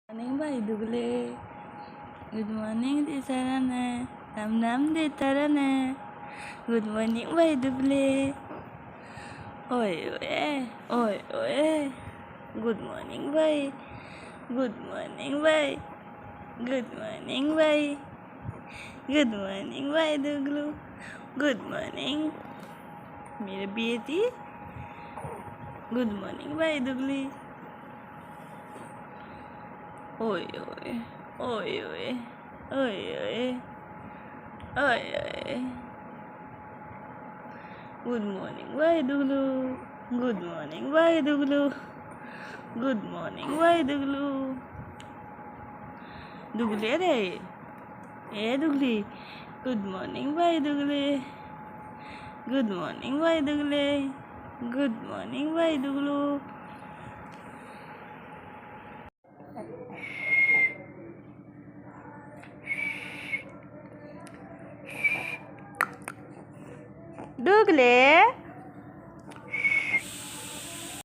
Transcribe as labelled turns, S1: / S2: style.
S1: Morning Bhai Dugle. Good morning Disarana. Nam Nam de Tarana. Good morning Bhai Dugle. Oi oi oi oi. Good morning Bhai. Good morning Bhai. Good morning Bhai. Good morning Bhai Duglu. Good morning मेरे बेटी. Good morning Bhai Dugli. Oi oi oi oi oi oi oi oi. Good morning Bhai Duglu. Good morning Bhai Duglu. Good morning Bhai Duglu. Dugle रे ए Dugli. Good morning Bhai Dugle. Good morning Bhai Dugle. Good morning Bhai Duglu. Dugle